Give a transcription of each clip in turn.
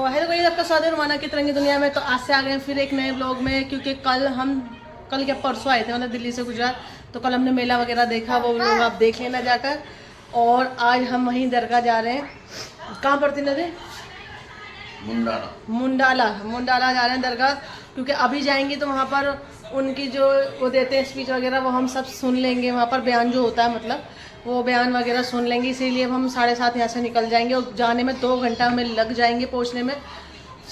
Hello guys, आपका स्वागत है रुमाना की तिरंगी दुनिया में। तो आज से आ गए फिर एक नए ब्लॉग में, क्योंकि कल क्या परसों आए थे मतलब दिल्ली से गुजरात। तो कल हमने मेला वगैरह देखा, वो लोग आप देख लेना जाकर। और आज हम वहीं दरगाह जा रहे हैं। कहाँ पड़ती नदी? मुंडाला जा रहे हैं दरगाह, क्योंकि अभी जाएंगे तो वहाँ पर उनकी जो वो देते हैं स्पीच वगैरह, वो हम सब सुन लेंगे। वहाँ पर बयान जो होता है मतलब वो बयान वगैरह सुन लेंगे। इसीलिए हम 7:30 यहाँ से निकल जाएंगे और जाने में 2 घंटा हमें लग जाएंगे पहुँचने में।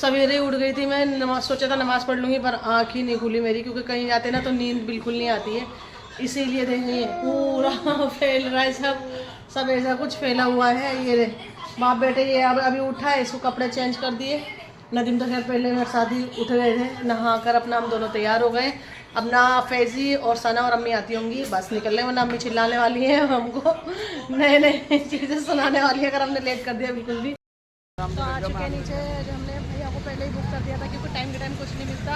सवेरे ही उठ गई थी मैं, सोचा था नमाज़ पढ़ लूँगी, पर आँख ही नहीं खुली मेरी, क्योंकि कहीं जाते ना तो नींद बिल्कुल नहीं आती है। इसीलिए देखिए पूरा फैल रहा है, सब ऐसा कुछ फैला हुआ है। ये बाप बेटे ये अभी उठा है, इसको कपड़े चेंज कर दिए। नदीम तो खैर पहले मेरे साथ ही उठ गए थे, नहा कर अपना हम दोनों तैयार हो गए। अब ना फैजी और सना और अम्मी आती होंगी, बस निकलने, वरना अम्मी चिल्लाने वाली है हमको, नए नए चीज़ें सुनाने वाली है अगर हमने लेट कर दिया बिल्कुल भी। तो आ चुके हैं नीचे, जो हमने भैया को पहले ही बुक कर दिया था, क्योंकि टाइम के टाइम कुछ नहीं मिलता,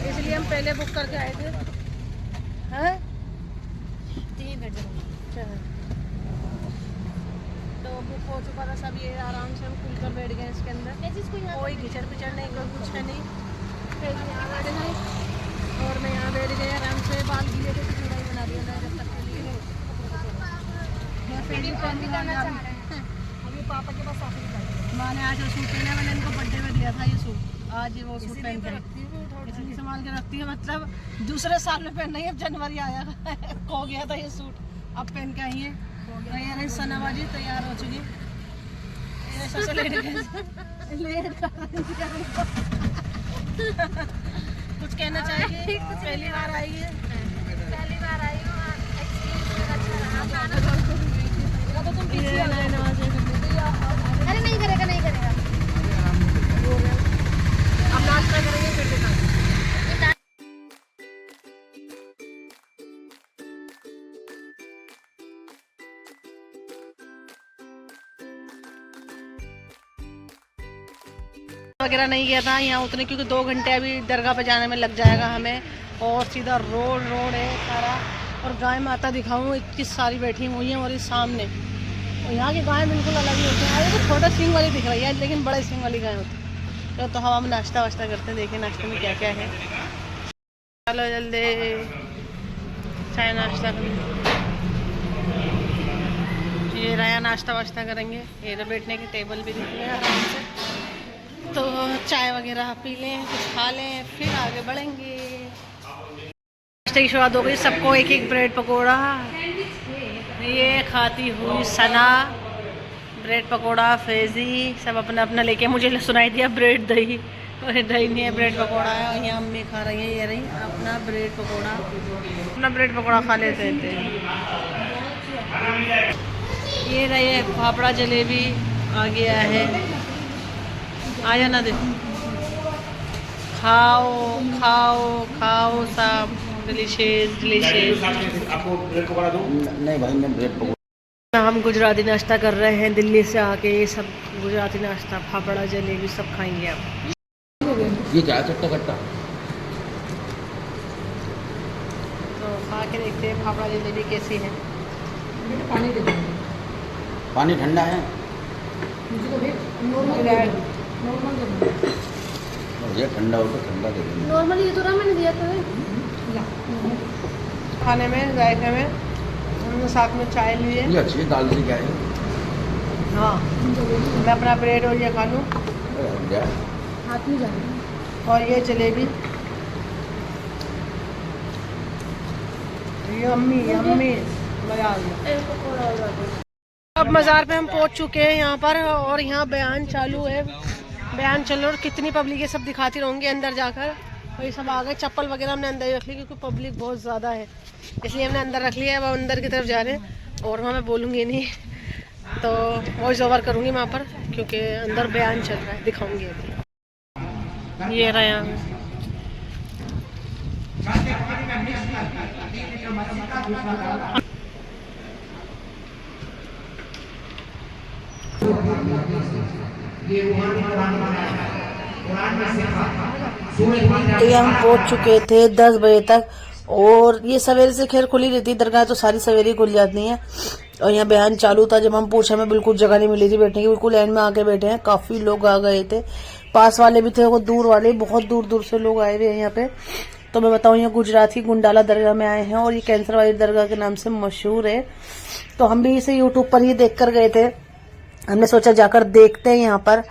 इसलिए हम पहले बुक करके आए थे। हैं 3 घंटे तो बुक हो चुका था सब। ये आराम से हम खुल कर बैठ गए इसके अंदर, कोई घिचड़ पिचड़ नहीं, कोई कुछ है नहीं। फिर यहाँ बैठ गए और मैं यहाँ बैठ गए आराम से। बाल गीले थे तो पूरा ही बना दिया था जब तक के लिए। अभी पापा के पास मैंने आज वो सूट पहना, मैंने इनको बर्थडे में दिया था ये सूट। आज वो सूट पहन के इसलिए संभाल के रखती है, मतलब दूसरे साल में पहनना ही। अब जनवरी आया खो गया था ये सूट, अब पहन के आई है। तैयार सनाबाजी तैयार हो चुकी। कुछ कहना चाहिए? पहली बार आई है, पहली बार आई हूँ, तो तुम पीछे अरे नहीं करेगा अब नाश्ता करेंगे फिर दिखाएंगे। वगैरह नहीं गया था यहाँ उतने, क्योंकि 2 घंटे अभी दरगाह पे जाने में लग जाएगा हमें। और सीधा रोड है सारा। और गाय माता दिखाऊँ, इतनी सारी बैठी हुई हैं। और इस सामने और यहाँ की गाय बिल्कुल अलग ही होती है। तो छोटा सींग वाली दिख रही है, लेकिन बड़े सींग वाली गाय होती है। तो हम नाश्ता वाश्ता करते हैं, देखिए नाश्ते में क्या क्या है। चलो जल्दी चाय नाश्ता करेंगे। ये रहा नाश्ता वाश्ता करेंगे। ये तो बैठने की टेबल भी दिख रही है आराम से। तो चाय वगैरह पी लें, कुछ खा लें, फिर आगे बढ़ेंगे। नाश्ते की शुरुआत हो गई, सबको एक एक ब्रेड पकोड़ा। ये खाती हुई सना ब्रेड पकोड़ा, फैजी सब अपना अपना लेके। मुझे सुनाई दिया ब्रेड दही, और दही नहीं है ब्रेड पकोड़ा है। और यहाँ अम्मी खा रही है, ये रही अपना ब्रेड पकोड़ा। अपना ब्रेड पकोड़ा खा लेते थे। ये रही फाफड़ा जलेबी आ गया है, आ जाना दे। खाओ खाओ खाओ सब, डिलीशियस। आपको ब्रेड पकौड़ा दूं? नहीं भाई, मैं ब्रेड पकौड़ा। हम गुजराती नाश्ता कर रहे हैं दिल्ली से आके। ये सब गुजराती नाश्ता, फाफड़ा जलेबी सब खाएंगे आप। ये क्या चट्टा कट्टा? तो खा के देखते हैं फाफड़ा जलेबी कैसी है। पानी ठंडा है? ये ठंडा हो तो ठंडा दे देंगे। नॉर्मल ये तो मैंने दिया था खाने में, जायके में। हमने साथ में चाय ली है। ये अच्छी है, दाल सी क्या है? हाँ, मैं अपना ब्रेड और ये खा लूँ, हाथ में जाए। और ये जलेबी यम्मी यम्मी, मजा आ गया। अब मज़ार पे हम पहुंच चुके हैं यहाँ पर, और यहाँ बयान चालू है। बयान चल रहा है और कितनी पब्लिक है सब दिखाती रहूँगी अंदर जाकर। और ये सब आ गए। चप्पल वगैरह हमने अंदर ही रख ली, क्योंकि पब्लिक बहुत ज़्यादा है, इसलिए हमने अंदर रख लिया है। अब अंदर की तरफ जा रहे हैं, और वहाँ मैं बोलूँगी नहीं, तो वॉइस ओवर करूँगी वहाँ पर, क्योंकि अंदर बयान चल रहा है, दिखाऊँगी अभी। ये रहा यहाँ तो ये हम पहुंच चुके थे 10 बजे तक। और ये सवेरे से खैर खुली रहती दरगाह, तो सारी सवेरे खुल जाती हैं। और यहाँ बयान चालू था। जब हम पूछा, हमें बिल्कुल जगह नहीं मिली थी बैठने की, बिल्कुल एंड में आके बैठे हैं। काफी लोग आ गए थे, पास वाले भी थे, वो दूर वाले, बहुत दूर दूर से लोग आए हुए हैं यहाँ पे। तो मैं बताऊँ, यहाँ गुजरात की गुंडाला दरगाह में आए हैं और ये कैंसर वाली दरगाह के नाम से मशहूर है। तो हम भी इसे यूट्यूब पर ही देख कर गए थे, हमने सोचा जाकर देखते हैं यहाँ पर।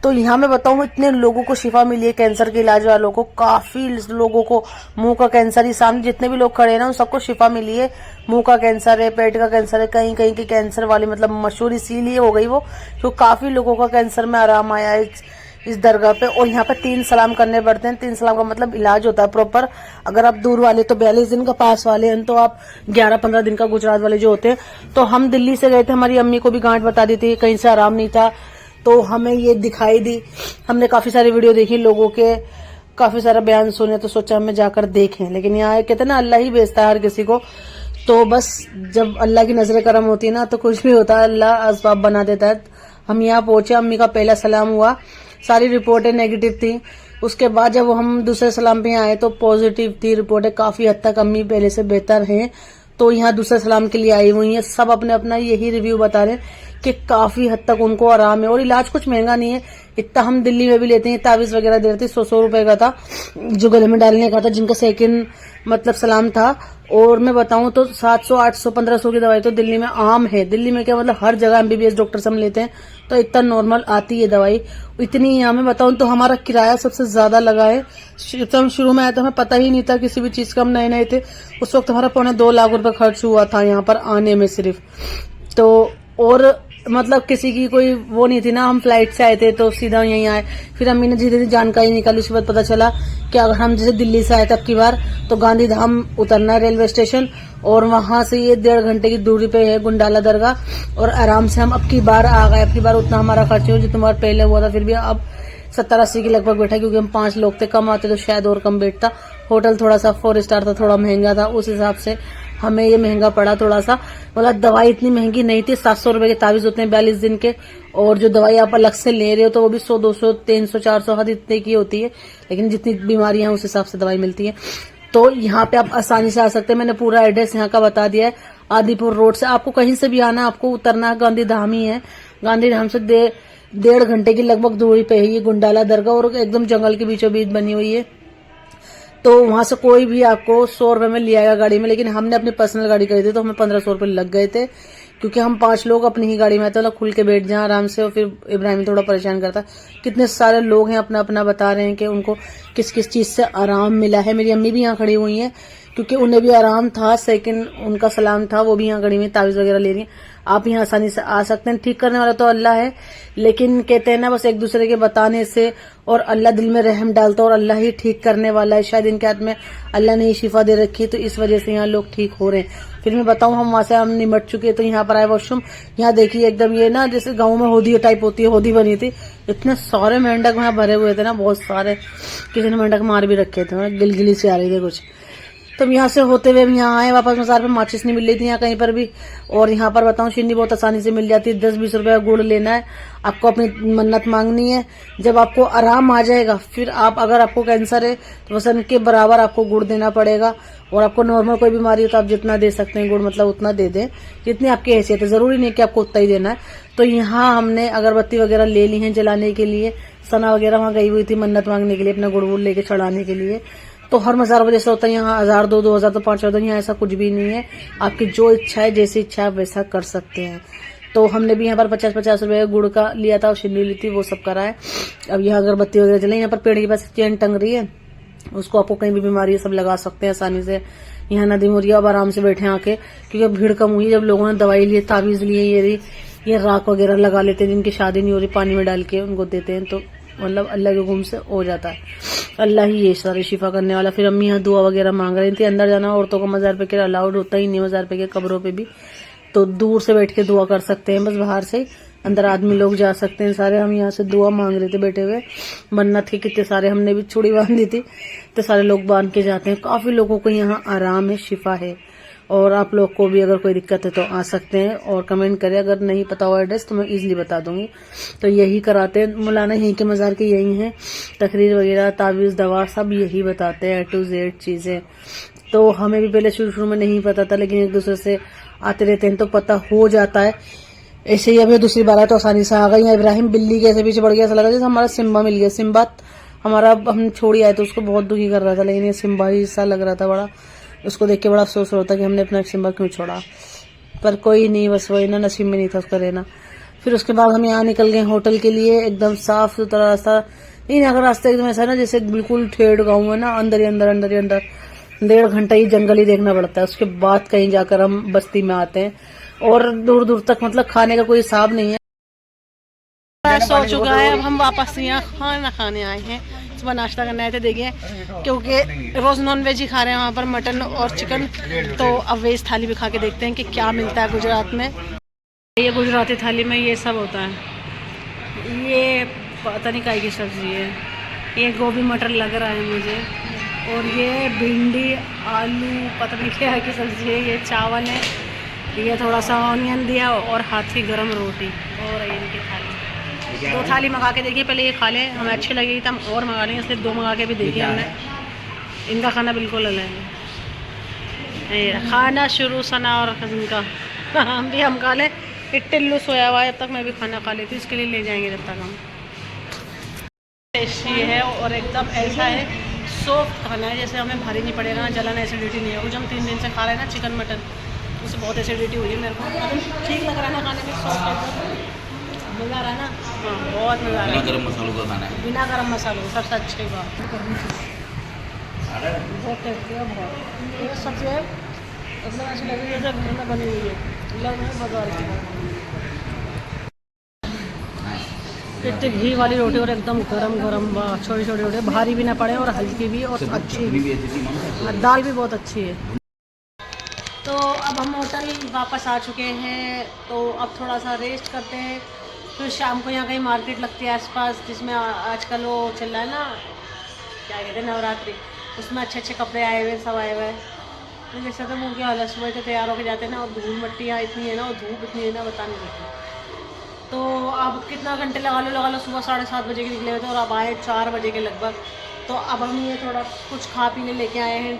तो यहाँ मैं बताऊँ, इतने लोगों को शिफा मिली है कैंसर के इलाज वालों को, काफी लोगों को मुंह का कैंसर ही, सामने जितने भी लोग खड़े हैं ना उन सबको शिफा मिली है। मुंह का कैंसर है, पेट का कैंसर है, कहीं कहीं की कैंसर वाली मतलब मशहूर इसीलिए हो गई वो, तो काफी लोगों का कैंसर में आराम आया है इस दरगाह पे। और यहाँ पे 3 सलाम करने पड़ते हैं। 3 सलाम का मतलब इलाज होता है प्रॉपर। अगर आप दूर वाले तो 42 दिन का, पास वाले हैं तो आप 11-15 दिन का, गुजरात वाले जो होते हैं। तो हम दिल्ली से गए थे, हमारी अम्मी को भी गांठ बता दी थी, कहीं से आराम नहीं था, तो हमें ये दिखाई दी। हमने काफी सारी वीडियो देखी लोगों के, काफी सारा बयान सुने, तो सोचा हमें जाकर देखें। लेकिन यहाँ कहते ना अल्लाह ही भेजता है हर किसी को, तो बस जब अल्लाह की नजर करम होती है ना तो कुछ भी होता है, अल्लाह असबाब बना देता है। हम यहाँ पहुंचे, अम्मी का पहला सलाम हुआ, सारी रिपोर्टें नेगेटिव थी। उसके बाद जब हम दूसरे सलाम पे आए तो पॉजिटिव थी रिपोर्टें, काफी हद तक अम्मी पहले से बेहतर हैं। तो यहाँ दूसरे सलाम के लिए आई हुई हैं, सब अपने अपना यही रिव्यू बता रहे हैं कि काफी हद तक उनको आराम है। और इलाज कुछ महंगा नहीं है, इतना हम दिल्ली में भी लेते हैं, तावीज वगैरह दे रहे थे, 100 रुपए का था जो गले में डालने का था, जिनका सेकंड मतलब सलाम था। और मैं बताऊं तो 700, 800, 1500 की दवाई तो दिल्ली में आम है। दिल्ली में क्या मतलब हर जगह MBBS डॉक्टर से हम लेते हैं, तो इतना नॉर्मल आती है दवाई। इतनी यहाँ में बताऊं तो हमारा किराया सबसे ज्यादा लगा है। हम शुरू में आए तो हमें पता ही नहीं था किसी भी चीज का, हम नए नए थे उस वक्त, हमारा 2.25 लाख रुपए खर्च हुआ था यहाँ पर आने में सिर्फ। तो और मतलब किसी की कोई वो नहीं थी ना, हम फ्लाइट से आए थे तो सीधा यहीं आए। फिर अम्मी ने धीरे धीरे जानकारी निकाली, उसके बाद पता चला कि अगर हम जैसे दिल्ली से आए थे अब की बार, तो गांधीधाम उतरना है रेलवे स्टेशन, और वहां से ये 1.5 घंटे की दूरी पे है गुंडाला दरगाह, और आराम से हम अब की बार आ गए। अब की बार उतना हमारा खर्च हो जितना बार पहले हुआ था, फिर भी अब 70-80 के लगभग बैठा, क्योंकि हम 5 लोग थे, कम आते तो शायद और कम बैठता। होटल थोड़ा सा 4 स्टार था, थोड़ा महंगा था, उस हिसाब से हमें ये महंगा पड़ा थोड़ा सा। मतलब दवाई इतनी महंगी नहीं थी, 700 रुपए के तावीज होते हैं 42 दिन के, और जो दवाई आप अलग से ले रहे हो तो वो भी 100, 200, 300, 400 हद इतने की होती है। लेकिन जितनी बीमारियां हैं उस हिसाब से दवाई मिलती है। तो यहाँ पे आप आसानी से आ सकते हैं। मैंने पूरा एड्रेस यहाँ का बता दिया है। आदिपुर रोड से आपको कहीं से भी आना है, आपको उतरना है गांधीधाम ही है। गांधीधाम से 1.5 घंटे की लगभग दूरी पे है ये गुंडाला दरगाह, और एकदम जंगल के बीचों बीच बनी हुई है। तो वहां से कोई भी आपको 100 रुपए में ले आएगा गाड़ी में, लेकिन हमने अपनी पर्सनल गाड़ी करी थी तो हमें 1500 रुपए लग गए थे, क्योंकि हम 5 लोग अपनी ही गाड़ी में आते, खुल के बैठ जाए आराम से। और फिर इब्राहिम थोड़ा परेशान करता। कितने सारे लोग हैं अपना अपना बता रहे हैं कि उनको किस किस चीज से आराम मिला है। मेरी अम्मी भी यहाँ खड़ी हुई हैं, क्योंकि उन्हें भी आराम था, सेकंड उनका सलाम था, वो भी यहाँ खड़ी हुई, तावीज वगैरह ले रही हैं। आप यहाँ आसानी से आ सकते हैं। ठीक करने वाला तो अल्लाह है, लेकिन कहते हैं ना बस एक दूसरे के बताने से, और अल्लाह दिल में रहम डालता है, और अल्लाह ही ठीक करने वाला है। शायद इनके हाथ में अल्लाह ने ही शिफा दे रखी है, तो इस वजह से यहाँ लोग ठीक हो रहे हैं। फिर मैं बताऊं, हम वहां से हम निमट चुके, तो यहाँ पर आए वॉशरूम। यहाँ देखिए एकदम ये ना जैसे गाँव में होदी टाइप होती है, होदी बनी थी। इतने सारे मेंढक वहां भरे हुए थे ना, बहुत सारे, किसी ने मेंढक मार भी रखे थे, गिलगिली से आ रही थे कुछ। तो यहाँ से होते हुए यहाँ आए वापस, मजार पे माचिस नहीं मिल रही थी यहाँ कहीं पर भी। और यहाँ पर बताऊं चीनी बहुत आसानी से मिल जाती है। 10-20 रुपए का गुड़ लेना है, आपको अपनी मन्नत मांगनी है, जब आपको आराम आ जाएगा फिर आप, अगर आपको कैंसर है तो वसन के बराबर आपको गुड़ देना पड़ेगा। और आपको नॉर्मल कोई बीमारी हो तो आप जितना दे सकते हैं गुड़, मतलब उतना दे दें जितनी आपकी हैसियत है, जरूरी नहीं कि आपको उतना ही देना है। तो यहाँ हमने अगरबत्ती वगैरह ले ली है जलाने के लिए। सना वगैरह वहां गई हुई थी मन्नत मांगने के लिए, अपना गुड़ वुड़ लेके चढ़ाने के लिए। तो हर मजार वजह से होता है, यहाँ 1000, 2,000 तो 5,000, यहाँ ऐसा कुछ भी नहीं है। आपकी जो इच्छा है, जैसी इच्छा है वैसा कर सकते हैं। तो हमने भी यहाँ पर 50-50 रुपए गुड़ का लिया था और शिन्नी ली थी, वो सब करा है। अब यहाँ अगरबत्ती वगैरह जले। यहाँ पर पेड़ के पास चेन टंग रही है, उसको आपको कहीं भी बीमारी है सब लगा सकते हैं आसानी से। यहाँ नदी मुरिया, अब आराम से बैठे आके, क्योंकि भीड़ कम हुई। जब लोगों ने दवाई ली, तावीज लिए, ये राख वगैरह लगा लेते हैं, जिनकी शादी नहीं हो रही पानी में डाल के उनको देते हैं, तो मतलब अल्लाह के हुक्म से हो जाता है। अल्लाह ही ये सारे शिफा करने वाला। फिर अम्मी यहाँ दुआ वगैरह मांग रही थी। अंदर जाना औरतों को मजार पे के अलाउड होता ही नहीं, मजार पे के कब्रों पे भी, तो दूर से बैठ के दुआ कर सकते हैं, बस बाहर से। अंदर आदमी लोग जा सकते हैं सारे। हम यहाँ से दुआ मांग रहे थे बैठे हुए, मन्नत के कितने सारे, हमने भी चूड़ी बांधी थी, तो सारे लोग बांध के जाते हैं। काफी लोगों को यहाँ आराम है, शिफा है। और आप लोग को भी अगर कोई दिक्कत है तो आ सकते हैं, और कमेंट करें। अगर नहीं पता हो एड्रेस तो मैं इजीली बता दूंगी। तो यही कराते हैं मौलाना, यहीं के मजार के यही हैं। तकरीर वगैरह, तावीज, दवा सब यही बताते हैं, A to Z चीजें। तो हमें भी पहले शुरू में नहीं पता था, लेकिन एक दूसरे से आते रहते हैं तो पता हो जाता है। ऐसे ही अभी दूसरी बार है तो आसानी से आ गई है। इब्राहिम बिल्ली के ऐसे पीछे पड़ गया, ऐसा लगा जैसे हमारा सिम्बा मिल गया। सिम्बा हमारा हम छोड़ी आए तो उसको बहुत दुखी कर रहा था, लेकिन ये सिम्बा ही सा लग रहा था बड़ा। उसको देख के बड़ा अफसोस होता कि हमने अपना सिम्बा क्यों छोड़ा, पर कोई नहीं, बस वही ना, नसीब में नहीं था उसका रहना। फिर उसके बाद हम यहाँ निकल गए होटल के लिए। एकदम साफ सुथरा रास्ता, नहीं अगर रास्ता एकदम ऐसा ना जैसे बिल्कुल ठेठ गाँव है ना, अंदर ही अंदर अंदर ही अंदर 1.5 घंटा ही जंगल ही देखना पड़ता है। उसके बाद कहीं जाकर हम बस्ती में आते हैं, और दूर दूर तक मतलब खाने का कोई हिसाब नहीं है। सो चुका है, अब हम वापस यहाँ खाना खाने आए हैं। सुबह नाश्ता करने आए थे, देखिए क्योंकि रोज नॉन वेज ही खा रहे हैं वहाँ पर, मटन और चिकन, तो अब वेज थाली भी खा के देखते हैं कि क्या मिलता है गुजरात में। ये गुजराती थाली में ये सब होता है। ये पता नहीं काय की सब्जी है, ये गोभी मटर लग रहा है मुझे, और ये भिंडी आलू पता नहीं क्या की सब्जी है। ये चावल है, ये थोड़ा सा ऑनियन दिया, और हाथ की गर्म रोटी, और इनकी थाली। 2 थाली मंगा के देखिए, पहले ये खा लें, हमें अच्छी लगी तो हम और मंगा लेंगे, इसलिए 2 मंगा के भी देखिए हमने। इनका खाना बिल्कुल अलग है। खाना शुरू सना और इनका हम खा लें। टिल्लू सोया हुआ है, तब तक मैं भी खाना खा लेती हूँ, इसके लिए ले जाएंगे जब तक हम। टेस्टी है और एकदम ऐसा है सॉफ्ट खाना है, जैसे हमें भारी नहीं पड़ेगा ना, जलन एसिडिटी नहीं है। जो हम 3 दिन से खा रहे हैं ना चिकन मटन, उससे बहुत एसिडिटी हुई है मेरे को। ठीक लग रहा है ना खाने में, सॉफ्ट एकदम मज़ा आ रहा है ना। हाँ बहुत मज़ा आ रहा है। गरम मसालों का खाना है, बिना गरम मसालों, सबसे अच्छी बात। बहुत टेस्टी है, बहुत। ये सब्जी है एकदम ऐसी लग रही है जैसे घर में बनी हुई है, लग रही है बाजार की। इतनी घी वाली रोटी और एकदम गरम गरम, छोटी छोटी रोटी, भारी भी ना पड़े और हल्की भी और अच्छी भी। दाल भी बहुत अच्छी है। तो अब हम होटल वापस आ चुके हैं, तो अब थोड़ा सा रेस्ट करते हैं। फिर शाम को यहाँ कहीं मार्केट लगती है आसपास, जिसमें आजकल वो चल रहा है ना, क्या कहते हैं, नवरात्रि, उसमें अच्छे अच्छे कपड़े आए हुए, सब आए हुए हैं। तो जैसे तो मुँह की हालत, सुबह के तैयार होकर जाते हैं ना, और धूल मट्टी यहाँ इतनी है ना, और धूप इतनी है ना, बता नहीं सकती। तो अब कितना घंटे लगा लो, सुबह 7:30 बजे के निकले हुए थे, और अब आए 4 बजे के लगभग। तो अब हम ये थोड़ा कुछ खा पीने लेके आए हैं,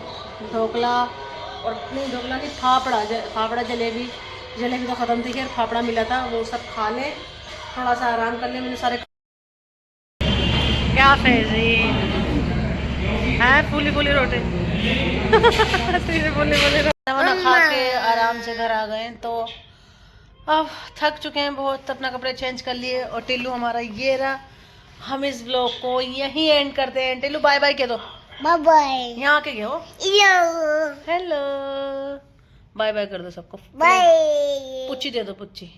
ढोकला, और नहीं ढोकला की फाफड़ा जलेबी तो ख़त्म थी, खैर फाफड़ा मिला था, वो सब खा लें, थोड़ा सा आराम कर लें। मैंने सारे क्या फेजी है, फूली फूली रोटी फूली रोटी खा के आराम से घर आ गए। तो अब थक चुके हैं बहुत, अपना कपड़े चेंज कर लिए, और टिल्लू हमारा ये रहा। हम इस ब्लॉग को यहीं एंड करते हैं। टिल्लू बाय बाय कह दो, बाय बाय। यहाँ के हो, हेलो, बाय बाय कर दो सबको, बाय। पुच्ची दे दो, पुच्ची।